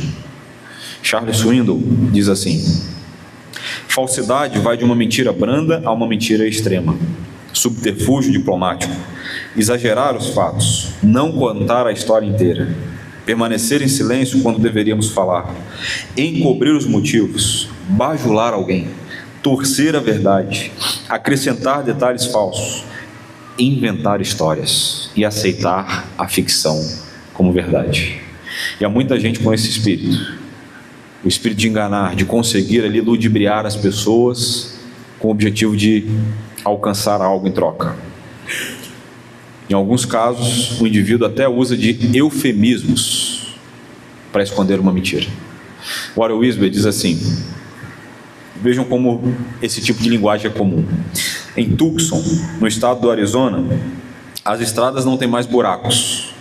Charles Swindoll diz assim: falsidade vai de uma mentira branda a uma mentira extrema. Subterfúgio diplomático: exagerar os fatos, não contar a história inteira, permanecer em silêncio quando deveríamos falar, encobrir os motivos, bajular alguém, torcer a verdade, acrescentar detalhes falsos, inventar histórias e aceitar a ficção como verdade. E há muita gente com esse espírito, o espírito de enganar, de conseguir ali ludibriar as pessoas com o objetivo de alcançar algo em troca. Em alguns casos, o indivíduo até usa de eufemismos para esconder uma mentira. Warren Wiersbe diz assim: vejam como esse tipo de linguagem é comum. Em Tucson, no estado do Arizona, as estradas não têm mais buracos,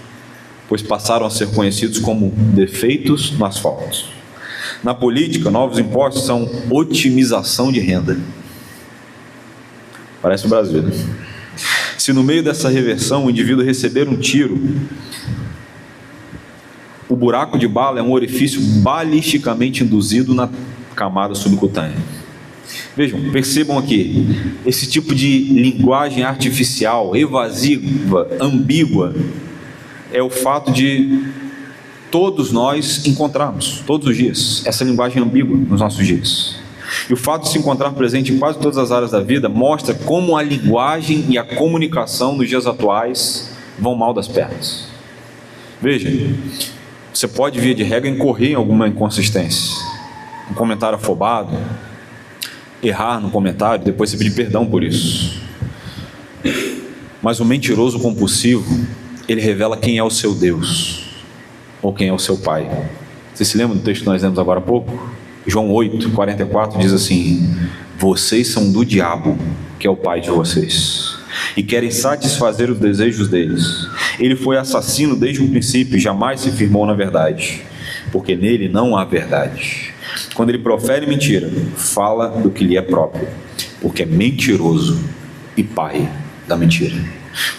pois passaram a ser conhecidos como defeitos no asfalto. Na política, novos impostos são otimização de renda. Parece o Brasil, né? Se no meio dessa reversão o indivíduo receber um tiro, o buraco de bala é um orifício balisticamente induzido na camada subcutânea. Vejam, percebam aqui, esse tipo de linguagem artificial, evasiva, ambígua, é o fato de todos nós encontrarmos, todos os dias, essa linguagem ambígua nos nossos dias. E o fato de se encontrar presente em quase todas as áreas da vida mostra como a linguagem e a comunicação nos dias atuais vão mal das pernas. Veja, você pode, via de regra, incorrer em alguma inconsistência, um comentário afobado, errar no comentário, depois você pedir perdão por isso. Mas o mentiroso compulsivo, ele revela quem é o seu Deus, ou quem é o seu Pai. Você se lembra do texto que nós lemos agora há pouco? João 8:44 diz assim: vocês são do diabo, que é o pai de vocês, e querem satisfazer os desejos deles. Ele foi assassino desde o princípio e jamais se firmou na verdade, porque nele não há verdade. Quando ele profere mentira, fala do que lhe é próprio, porque é mentiroso e pai da mentira.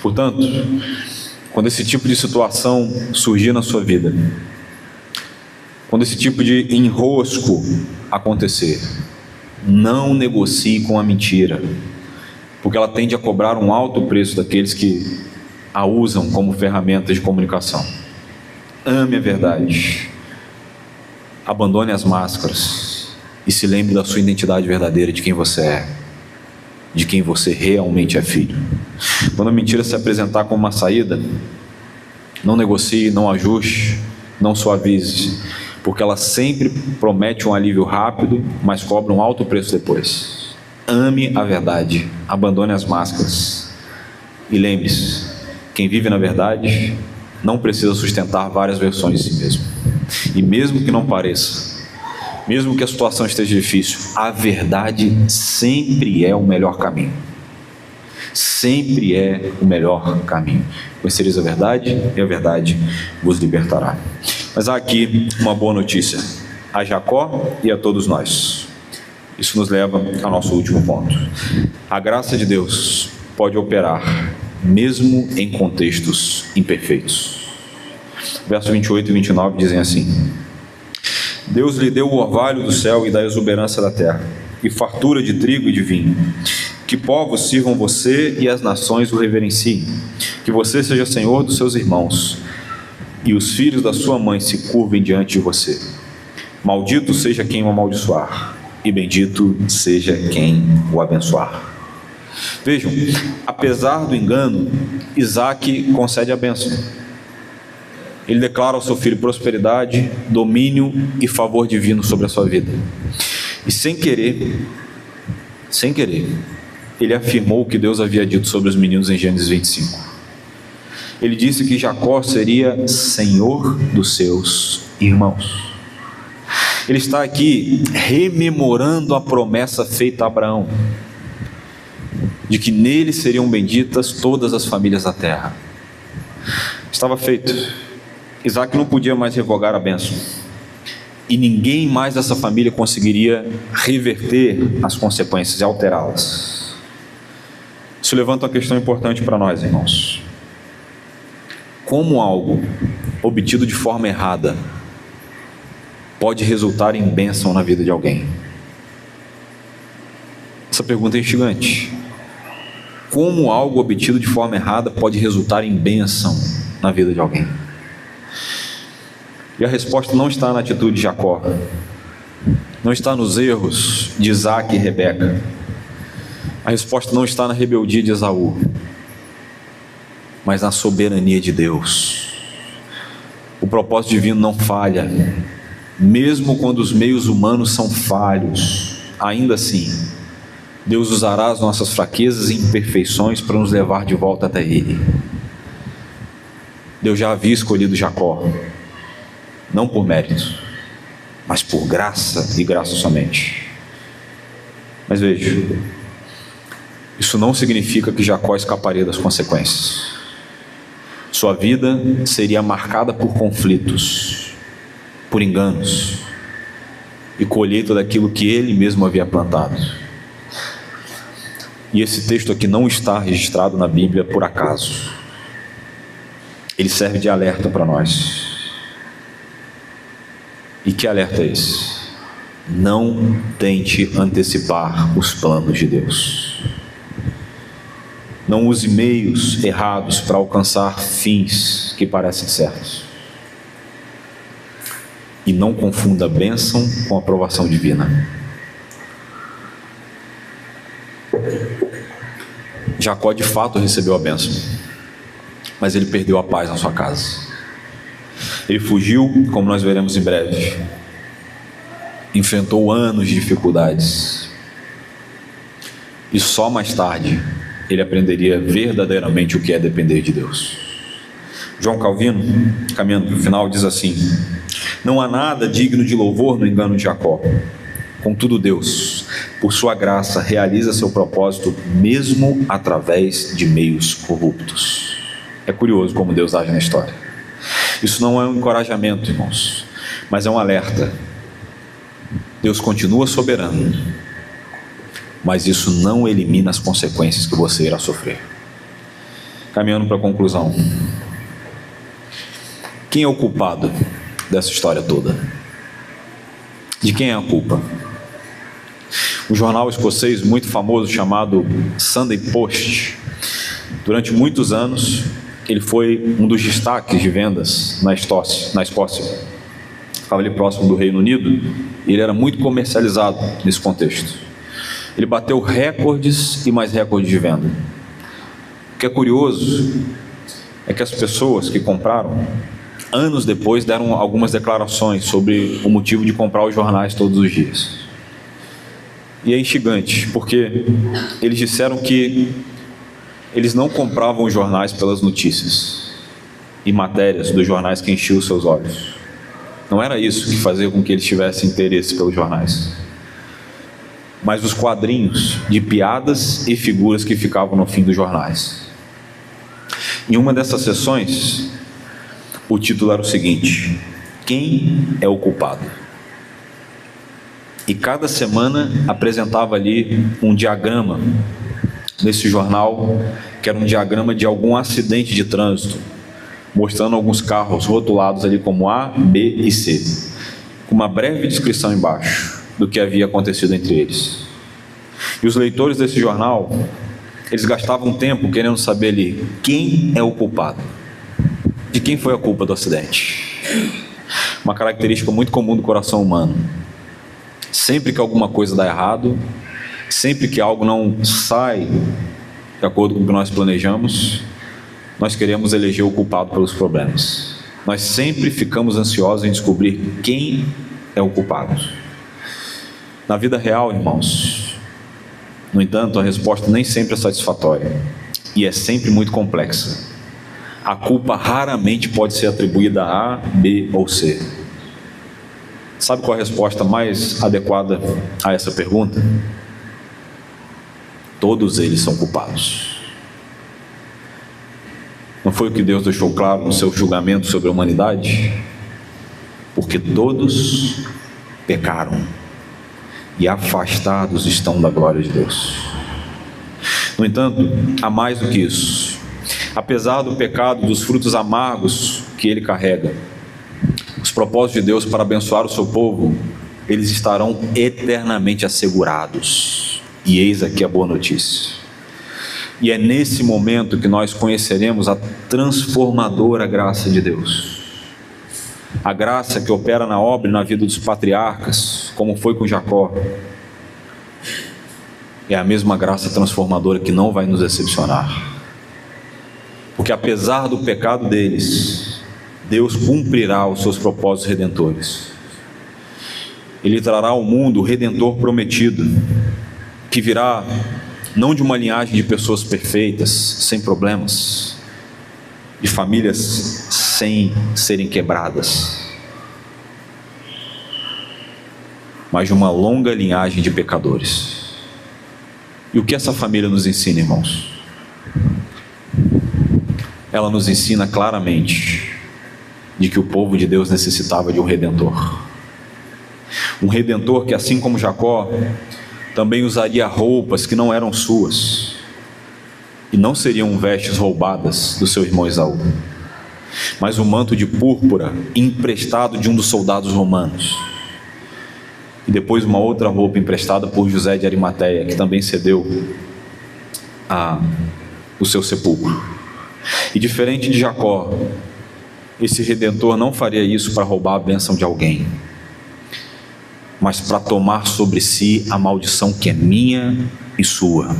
Portanto, quando esse tipo de situação surgir na sua vida, quando esse tipo de enrosco acontecer, não negocie com a mentira, porque ela tende a cobrar um alto preço daqueles que a usam como ferramenta de comunicação. Ame a verdade, abandone as máscaras e se lembre da sua identidade verdadeira, de quem você é, de quem você realmente é filho. Quando a mentira se apresentar como uma saída, não negocie, não ajuste, não suavize, porque ela sempre promete um alívio rápido, mas cobra um alto preço depois. Ame a verdade, abandone as máscaras e lembre-se, quem vive na verdade não precisa sustentar várias versões de si mesmo. E mesmo que não pareça, mesmo que a situação esteja difícil, a verdade sempre é o melhor caminho. Sempre é o melhor caminho. Conhecereis a verdade e a verdade vos libertará. Mas há aqui uma boa notícia a Jacó e a todos nós. Isso nos leva ao nosso último ponto. A graça de Deus pode operar mesmo em contextos imperfeitos. Versos 28 e 29 dizem assim: Deus lhe deu o orvalho do céu e da exuberância da terra, e fartura de trigo e de vinho. Que povos sirvam você e as nações o reverenciem. Que você seja senhor dos seus irmãos, e os filhos da sua mãe se curvem diante de você. Maldito seja quem o amaldiçoar, e bendito seja quem o abençoar. Vejam, apesar do engano, Isaac concede a bênção. Ele declara ao seu filho prosperidade, domínio e favor divino sobre a sua vida. E sem querer, ele afirmou o que Deus havia dito sobre os meninos em Gênesis 25. Ele disse que Jacó seria senhor dos seus irmãos. Ele está aqui rememorando a promessa feita a Abraão, de que nele seriam benditas todas as famílias da terra. Estava feito. Isaac não podia mais revogar a bênção, e ninguém mais dessa família conseguiria reverter as consequências e alterá-las. Isso levanta uma questão importante para nós, irmãos. Como algo obtido de forma errada pode resultar em bênção na vida de alguém? Essa pergunta é instigante. Como algo obtido de forma errada pode resultar em bênção na vida de alguém? E a resposta não está na atitude de Jacó, não está nos erros de Isaac e Rebeca, a resposta não está na rebeldia de Esaú, mas na soberania de Deus. O propósito divino não falha, mesmo quando os meios humanos são falhos. Ainda assim, Deus usará as nossas fraquezas e imperfeições para nos levar de volta até Ele. Deus já havia escolhido Jacó, não por mérito, mas por graça e graça somente. Mas veja, isso não significa que Jacó escaparia das consequências. Sua vida seria marcada por conflitos, por enganos e colheita daquilo que ele mesmo havia plantado. E esse texto aqui não está registrado na Bíblia por acaso. Ele serve de alerta para nós. E que alerta é esse? Não tente antecipar os planos de Deus. Não use meios errados para alcançar fins que parecem certos. E não confunda a bênção com a aprovação divina. Jacó de fato recebeu a bênção, mas ele perdeu a paz na sua casa. Ele fugiu, como nós veremos em breve. Enfrentou anos de dificuldades. E só mais tarde ele aprenderia verdadeiramente o que é depender de Deus. João Calvino, caminhando para o final, diz assim: não há nada digno de louvor no engano de Jacó. Contudo, Deus, por sua graça, realiza seu propósito mesmo através de meios corruptos. É curioso como Deus age na história. Isso não é um encorajamento, irmãos, mas é um alerta. Deus continua soberano, mas isso não elimina as consequências que você irá sofrer. Caminhando para a conclusão. Quem é o culpado dessa história toda? De quem é a culpa? Um jornal escocês muito famoso chamado Sunday Post, durante muitos anos, ele foi um dos destaques de vendas na Escócia. Ficava ali próximo do Reino Unido, e ele era muito comercializado nesse contexto. Ele bateu recordes e mais recordes de venda. O que é curioso é que as pessoas que compraram, anos depois, deram algumas declarações sobre o motivo de comprar os jornais todos os dias. E é instigante, porque eles disseram que eles não compravam os jornais pelas notícias e matérias dos jornais que enchiam os seus olhos. Não era isso que fazia com que eles tivessem interesse pelos jornais, mas os quadrinhos de piadas e figuras que ficavam no fim dos jornais. Em uma dessas sessões, o título era o seguinte: quem é o culpado? E cada semana apresentava ali um diagrama nesse jornal, que era um diagrama de algum acidente de trânsito, mostrando alguns carros rotulados ali como A, B e C, com uma breve descrição embaixo do que havia acontecido entre eles. E os leitores desse jornal, eles gastavam tempo querendo saber ali quem é o culpado, de quem foi a culpa do acidente. Uma característica muito comum do coração humano: sempre que alguma coisa dá errado, sempre que algo não sai de acordo com o que nós planejamos, nós queremos eleger o culpado pelos problemas. Nós sempre ficamos ansiosos em descobrir quem é o culpado. Na vida real, irmãos, no entanto, a resposta nem sempre é satisfatória e é sempre muito complexa. a culpa raramente pode ser atribuída a A, B ou C. Sabe qual é a resposta mais adequada a essa pergunta? Todos eles são culpados. Não foi o que Deus deixou claro no seu julgamento sobre a humanidade? Porque todos pecaram e afastados estão da glória de Deus. No entanto, há mais do que isso. Apesar do pecado, dos frutos amargos que ele carrega, os propósitos de Deus para abençoar o seu povo, eles estarão eternamente assegurados. E eis aqui a boa notícia. E é nesse momento que nós conheceremos a transformadora graça de Deus. A graça que opera na obra e na vida dos patriarcas, como foi com Jacó, é a mesma graça transformadora que não vai nos decepcionar. Porque apesar do pecado deles, Deus cumprirá os seus propósitos redentores. Ele trará ao mundo o Redentor prometido, que virá não de uma linhagem de pessoas perfeitas, sem problemas, de famílias sem serem quebradas, mas de uma longa linhagem de pecadores. E o que essa família nos ensina, irmãos? Ela nos ensina claramente de que o povo de Deus necessitava de um Redentor. Um Redentor que, assim como Jacó, também usaria roupas que não eram suas, e não seriam vestes roubadas do seu irmão Esaú, mas um manto de púrpura emprestado de um dos soldados romanos, e depois uma outra roupa emprestada por José de Arimateia, que também cedeu o seu sepulcro. E diferente de Jacó, esse Redentor não faria isso para roubar a bênção de alguém, mas para tomar sobre si a maldição que é minha e sua.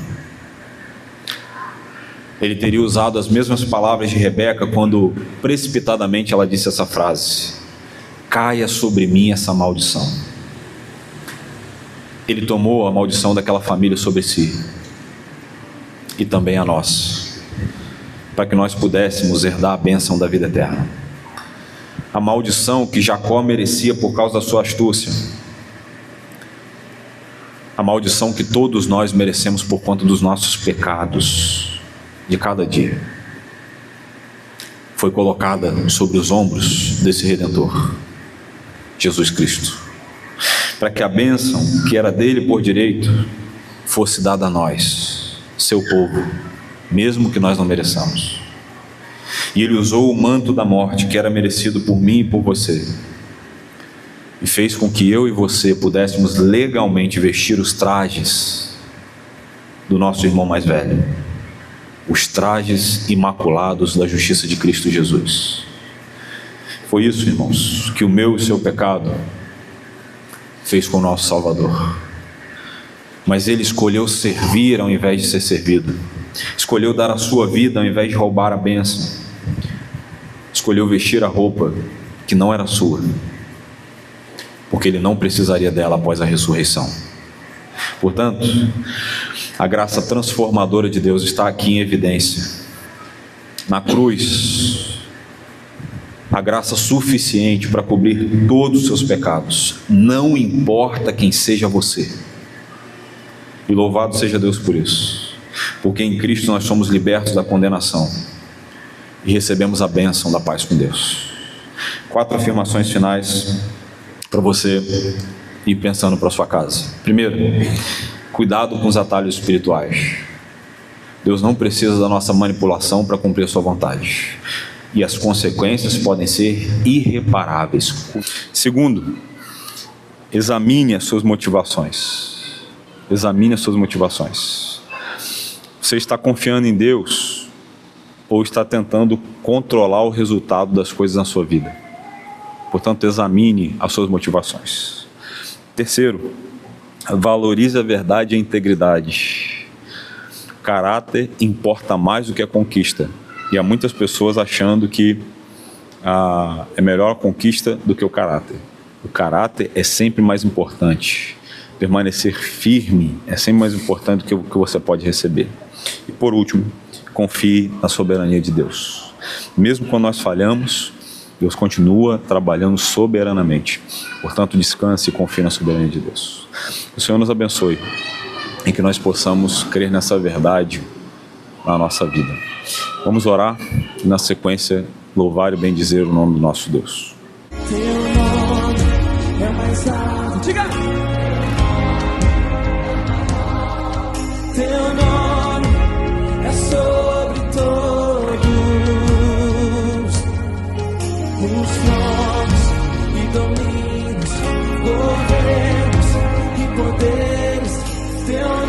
Ele teria usado as mesmas palavras de Rebeca quando precipitadamente ela disse essa frase: caia sobre mim essa maldição. Ele tomou a maldição daquela família sobre si, e também a nossa, para que nós pudéssemos herdar a bênção da vida eterna. A maldição que Jacó merecia por causa da sua astúcia, a maldição que todos nós merecemos por conta dos nossos pecados de cada dia, foi colocada sobre os ombros desse Redentor, Jesus Cristo, para que a bênção que era dele por direito fosse dada a nós, seu povo, mesmo que nós não mereçamos. E ele usou o manto da morte que era merecido por mim e por você, e fez com que eu e você pudéssemos legalmente vestir os trajes do nosso irmão mais velho, os trajes imaculados da justiça de Cristo Jesus. Foi isso, irmãos, que o meu e o seu pecado fez com o nosso Salvador. Mas ele escolheu servir ao invés de ser servido, escolheu dar a sua vida ao invés de roubar a bênção, escolheu vestir a roupa que não era sua, porque ele não precisaria dela após a ressurreição. Portanto, a graça transformadora de Deus está aqui em evidência. Na cruz, a graça suficiente para cobrir todos os seus pecados, não importa quem seja você. E louvado seja Deus por isso, porque em Cristo nós somos libertos da condenação e recebemos a bênção da paz com Deus. 4 afirmações finais para você ir pensando para sua casa. Primeiro, cuidado com os atalhos espirituais. Deus não precisa da nossa manipulação para cumprir a sua vontade, e as consequências podem ser irreparáveis. Segundo, examine as suas motivações. Examine as suas motivações. Você está confiando em Deus ou está tentando controlar o resultado das coisas na sua vida? Portanto, examine as suas motivações. Terceiro, valorize a verdade e a integridade. Caráter importa mais do que a conquista. E há muitas pessoas achando que é melhor a conquista do que o caráter. O caráter é sempre mais importante. Permanecer firme é sempre mais importante do que o que você pode receber. E por último, confie na soberania de Deus. Mesmo quando nós falhamos, Deus continua trabalhando soberanamente. Portanto, descanse e confie na soberania de Deus. O Senhor nos abençoe e que nós possamos crer nessa verdade na nossa vida. Vamos orar e, na sequência, louvar e bendizer o nome do nosso Deus. Teu nome é mais alto. Diga! Teu nome é sobre todos os tronos e domínios, governos e poderes. Teu nome